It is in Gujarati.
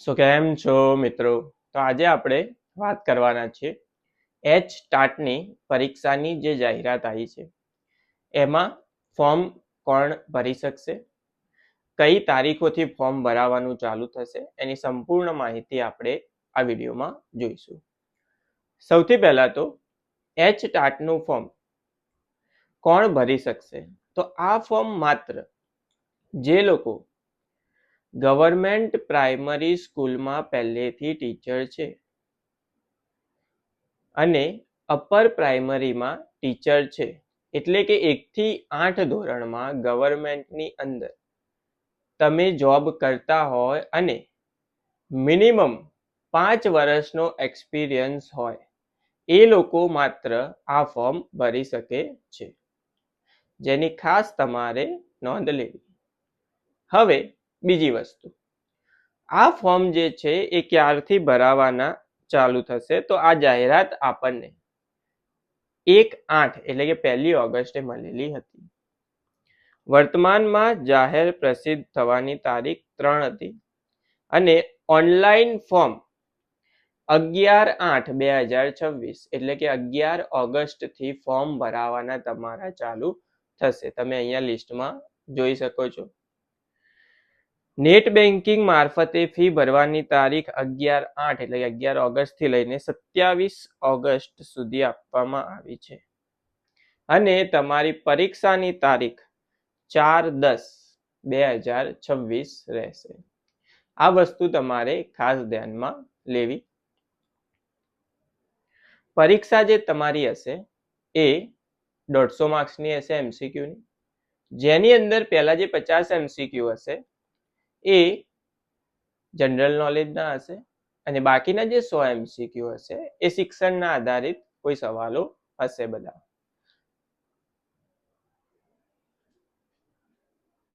સો કેમ છો મિત્રો? તો આજે આપણે વાત કરવાના છીએ ટાટની પરીક્ષાની જે જાહેરાત આવી છે એમાં ફોર્મ કોણ ભરી શકશે, કઈ તારીખોથી ફોર્મ ભરાવાનું ચાલુ થશે, એની સંપૂર્ણ માહિતી આપણે આ વિડીયોમાં જોઈશું. સૌથી પહેલા તો ટાટનું ફોર્મ કોણ ભરી શકશે? તો આ ફોર્મ માત્ર જે લોકો ગવર્મેન્ટ પ્રાઇમરી સ્કૂલમાં પહેલેથી ટીચર છે અને અપર પ્રાઇમરીમાં ટીચર છે, એટલે કે 1 થી 8 ધોરણમાં ગવર્મેન્ટની અંદર તમે જોબ કરતા હોય અને મિનિમમ 5 વર્ષનો એક્સપિરિયન્સ હોય એ લોકો માત્ર આ ફોર્મ ભરી શકે છે, જેની ખાસ તમારે નોંધ લેવી. હવે બીજી વસ્તુ, આ ફોર્મ જે છે એ ક્યારથી ભરાવાના ચાલુ થશે? તો આ જાહેરાત આપણને 1/8 એટલે કે 1 ઓગસ્ટે મળેલી હતી. વર્તમાનમાં જાહેર પ્રસિદ્ધ થવાની તારીખ 3 હતી અને ઓનલાઈન ફોર્મ 11/8/2026 એટલે કે 11 ઓગસ્ટથી ફોર્મ ભરાવાના તમારા ચાલુ થશે. તમે અહીંયા લિસ્ટમાં જોઈ શકો છો. નેટ બેન્કિંગ મારફતે ફી ભરવાની તારીખ 11/8 એટલે કે 11 ઓગસ્ટથી લઈને 27 ઓગસ્ટ સુધી આપવામાં આવી છે અને તમારી પરીક્ષાની તારીખ 4/10/2026 રહેશે. આ વસ્તુ તમારે ખાસ ધ્યાનમાં લેવી. પરીક્ષા જે તમારી હશે એ 150 માર્ક્સની હશે એમસીક્યુની, જેની અંદર પહેલા જે 50 એમસીક્યુ હશે એ જનરલ નોલેજના હશે અને બાકીના જે 100 એમસીક્યુ હશે એ શિક્ષણના આધારિત કોઈ સવાલો હશે બધા.